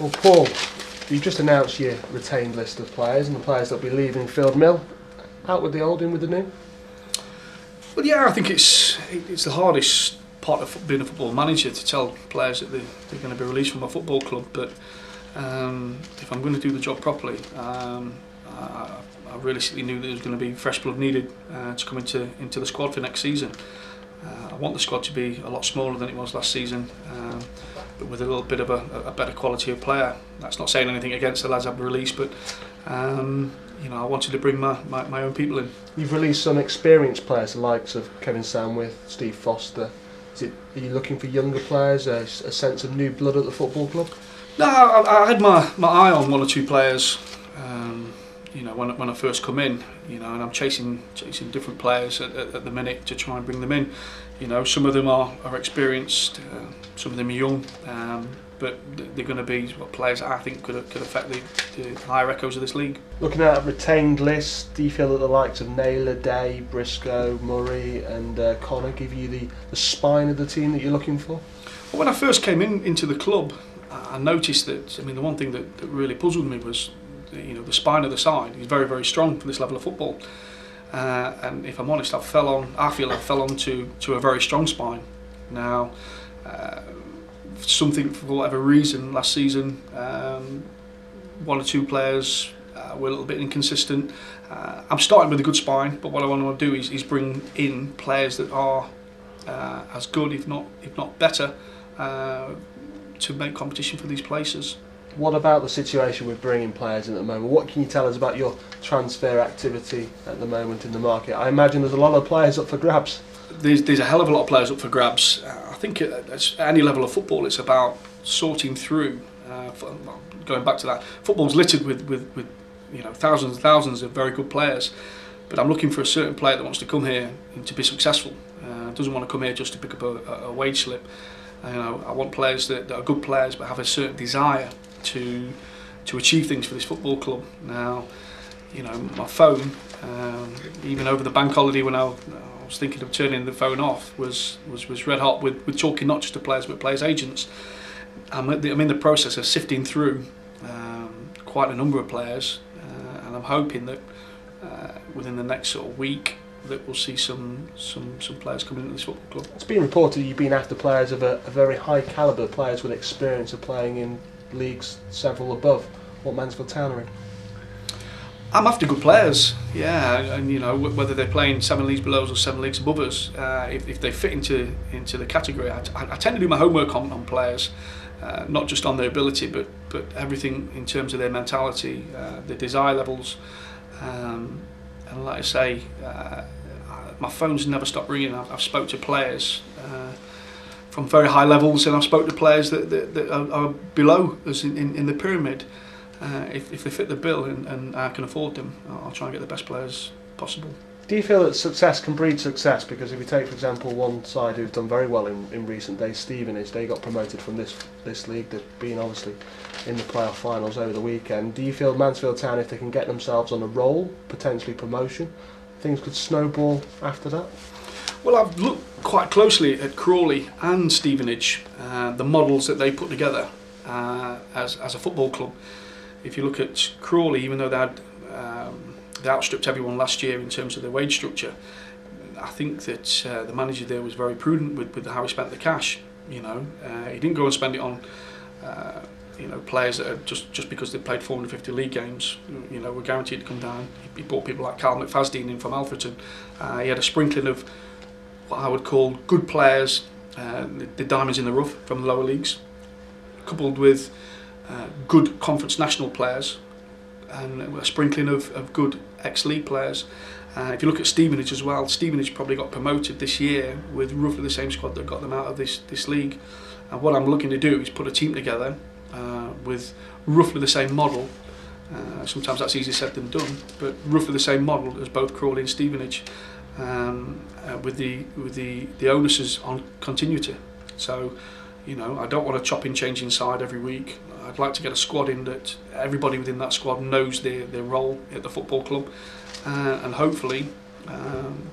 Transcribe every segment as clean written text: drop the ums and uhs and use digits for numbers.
Well, Paul, you've just announced your retained list of players and the players that will be leaving Field Mill. Out with the old, in with the new? Well, yeah, I think it's the hardest part of being a football manager, to tell players that they're going to be released from a football club. But if I'm going to do the job properly, I realistically knew that there was going to be fresh blood needed to come into the squad for next season. I want the squad to be a lot smaller than it was last season, but with a little bit of a better quality of player. That's not saying anything against the lads I've released, but you know, I wanted to bring my own people in. You've released some experienced players, the likes of Kevin Sandwith, Steve Foster. Are you looking for younger players, a sense of new blood at the football club? No, I had my eye on one or two players. You know, when I first come in, you know, and I'm chasing different players at the minute to try and bring them in. You know, some of them are experienced, some of them are young, but they're going to be players that I think could affect the higher echoes of this league. Looking at a retained list, do you feel that the likes of Naylor, Day, Briscoe, Murray and Connor give you the spine of the team that you're looking for? Well, when I first came into the club, I noticed that, I mean, the one thing that really puzzled me was, you know, the spine of the side is very, very strong for this level of football. And if I'm honest, I feel I fell onto a very strong spine. Now, something for whatever reason last season, one or two players were a little bit inconsistent. I'm starting with a good spine, but what I want to do is bring in players that are as good, if not better, to make competition for these places. What about the situation with bringing players in at the moment? What can you tell us about your transfer activity at the moment in the market? I imagine there's a lot of players up for grabs. There's a hell of a lot of players up for grabs. I think at any level of football, it's about sorting through. Going back to that, football's littered with you know, thousands and thousands of very good players. But I'm looking for a certain player that wants to come here and to be successful. Doesn't want to come here just to pick up a wage slip. You know, I want players that are good players but have a certain desire to achieve things for this football club. Now, you know, my phone, even over the bank holiday when I was thinking of turning the phone off, was red hot with talking not just to players but players' agents. I'm in the process of sifting through quite a number of players, and I'm hoping that within the next sort of week that we'll see some players coming into this football club. It's been reported you've been after players of a very high calibre, players with experience of playing in leagues several above what Mansfield Town are in. I'm after good players, yeah, and you know, whether they're playing 7 leagues below us or 7 leagues above us, if they fit into the category, I tend to do my homework on players, not just on their ability, but everything in terms of their mentality, their desire levels, and like I say, my phone's never stopped ringing. I've spoke to players from very high levels, and I've spoke to players that are below us in the pyramid. If they fit the bill and I can afford them, I'll try and get the best players possible. Do you feel that success can breed success? Because if you take, for example, one side who've done very well in recent days, Stevenage, they got promoted from this league. They've been obviously in the playoff finals over the weekend. Do you feel Mansfield Town, if they can get themselves on a roll, potentially promotion, things could snowball after that? Well, I've looked quite closely at Crawley and Stevenage, the models that they put together as a football club. If you look at Crawley, even though they outstripped everyone last year in terms of their wage structure, I think that the manager there was very prudent with how he spent the cash. You know, he didn't go and spend it on you know, players that are just because they played 450 league games, you know, were guaranteed to come down. He bought people like Carl McFasdean in from Alfreton. He had a sprinkling of what I would call good players, the diamonds in the rough from the lower leagues, coupled with good conference national players and a sprinkling of good ex-league players. If you look at Stevenage as well, Stevenage probably got promoted this year with roughly the same squad that got them out of this league. And what I'm looking to do is put a team together with roughly the same model. Sometimes that's easier said than done, but roughly the same model as both Crawley and Stevenage, with the onus on continuity. So, you know, I don't want to chop and change inside every week. I'd like to get a squad in that everybody within that squad knows their role at the football club, and hopefully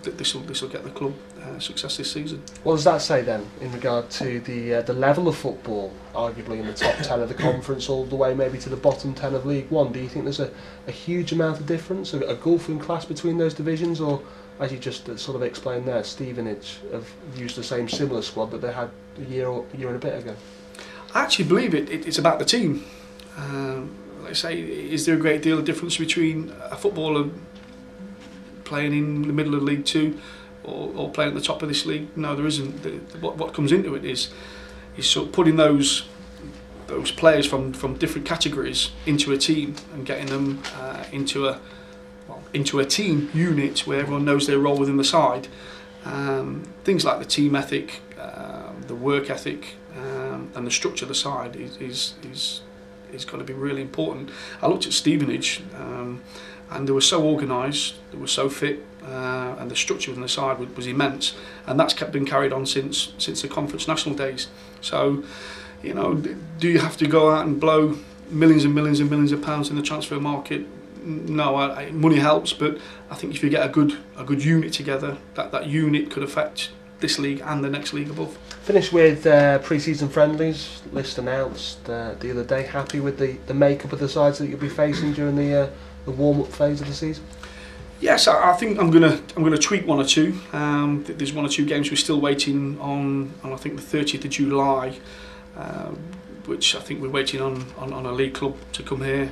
that this will get the club success this season. What does that say then in regard to the level of football, arguably in the top 10 of the conference all the way maybe to the bottom 10 of League One? Do you think there's a huge amount of difference, a gulf in class between those divisions, or as you just sort of explained there, Stevenage have used the same similar squad that they had a year and a bit ago? I actually believe it's about the team. Like I say, is there a great deal of difference between a footballer playing in the middle of League Two or playing at the top of this league? No, there isn't. What comes into it is sort of putting those players from different categories into a team and getting them into a team unit where everyone knows their role within the side. Things like the team ethic, the work ethic, and the structure of the side is got to be really important. I looked at Stevenage, and they were so organised, they were so fit, and the structure within the side was immense, and that's been carried on since the Conference National days. So, you know, do you have to go out and blow millions and millions and millions of pounds in the transfer market? No, money helps, but I think if you get a good unit together, that unit could affect this league and the next league above. Finish with pre-season friendlies list announced the other day. Happy with the makeup of the sides that you'll be facing during the warm-up phase of the season? Yes, I think I'm gonna tweak one or two. There's one or two games we're still waiting on I think the 30th of July, which I think we're waiting on a league club to come here.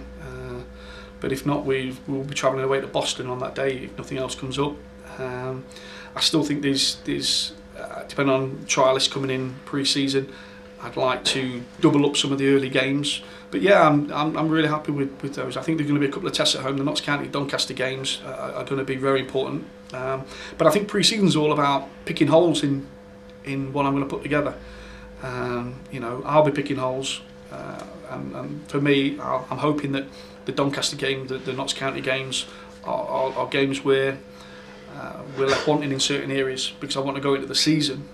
But if not, we'll be travelling away to Boston on that day if nothing else comes up. I still think there's depending on trialists coming in pre-season, I'd like to double up some of the early games. But yeah, I'm really happy with those. I think there's going to be a couple of tests at home. The Notts County Doncaster games are going to be very important. But I think pre-season's all about picking holes in what I'm going to put together. You know, I'll be picking holes, and for me, I'm hoping that the Doncaster game, the Notts County games, are games where we're left wanting in certain areas, because I want to go into the season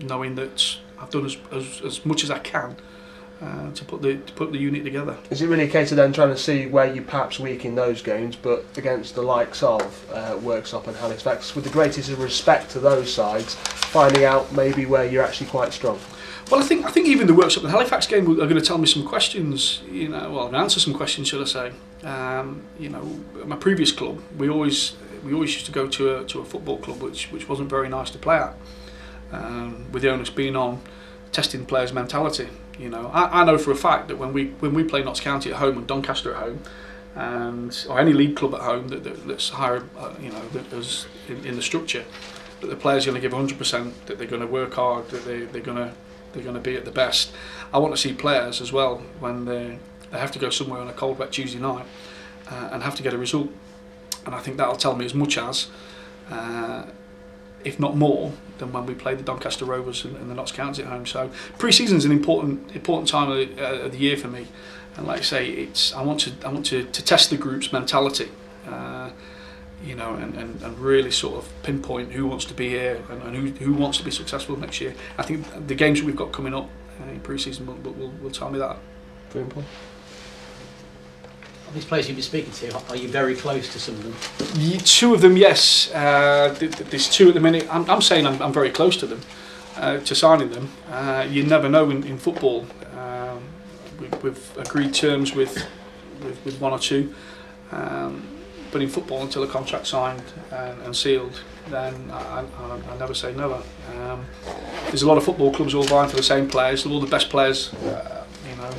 knowing that I've done as much as I can to put the unit together. Is it really a case of then trying to see where you perhaps weak in those games, but against the likes of Worksop and Halifax, with the greatest of respect to those sides, finding out maybe where you're actually quite strong? Well, I think even the Worksop and Halifax game are going to tell me some questions. You know, well, answer some questions, should I say? You know, at my previous club, we always used to go to a football club which wasn't very nice to play at, with the onus being on testing players' mentality. You know, I know for a fact that when we play Notts County at home and Doncaster at home, or any league club at home that's higher, you know, that is in the structure, that the players are going to give 100%, that they're going to work hard, that they're going to be at the best. I want to see players as well when they have to go somewhere on a cold, wet Tuesday night and have to get a result. And I think that'll tell me as much as, if not more, than when we play the Doncaster Rovers and the Notts County at home. So pre-season's an important time of the year for me. And like I say, I want to test the group's mentality, you know, and really sort of pinpoint who wants to be here and who wants to be successful next year. I think the games that we've got coming up in pre-season will tell me that. Very important. Of these players you've been speaking to, are you very close to some of them? Two of them, yes. There's two at the minute. I'm saying I'm very close to them, to signing them. You never know in football. We've agreed terms with one or two, but in football, until a contract's signed and sealed, then I never say never. There's a lot of football clubs all vying for the same players. All the best players, you know,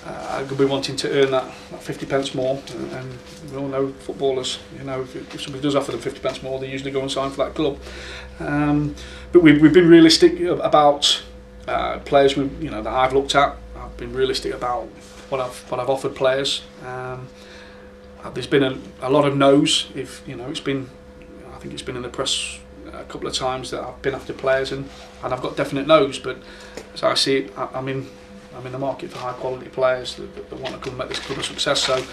are going to be wanting to earn that 50 pence more, and we all know footballers, you know, if somebody does offer them 50 pence more, they usually go and sign for that club. But we've been realistic about players that I've looked at. I've been realistic about what I've offered players. There's been a lot of no's. If you know, I think it's been in the press a couple of times that I've been after players and I've got definite no's. But as I see it, I'm in the market for high quality players that want to come and make this club a success. So,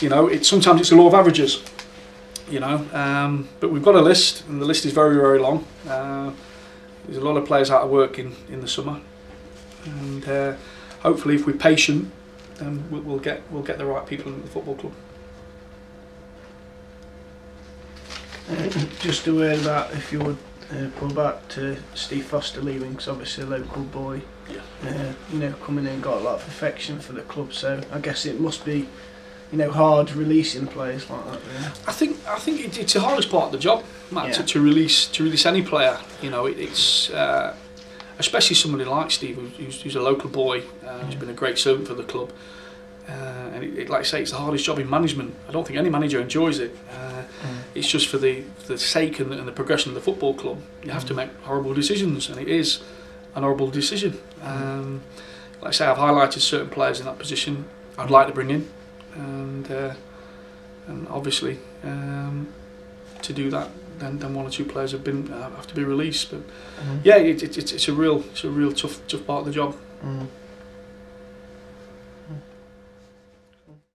you know, sometimes it's a law of averages. You know, but we've got a list, and the list is very, very long. There's a lot of players out of work in the summer, and hopefully, if we're patient, then we'll get the right people in the football club. Just a word about, if you would, pull back to Steve Foster leaving, because obviously a local boy, coming in, got a lot of affection for the club, so I guess it must be, hard releasing players like that. Really. I think it's the hardest part of the job, Matt, to release any player. It's especially somebody like Steve, who's a local boy, who's been a great servant for the club. And like I say, it's the hardest job in management. I don't think any manager enjoys it. It's just for the sake and the progression of the football club. You have to make horrible decisions, and it is an horrible decision. Like I say, I've highlighted certain players in that position I'd like to bring in, and obviously to do that, then one or two players have to be released. But yeah, it's a real tough part of the job.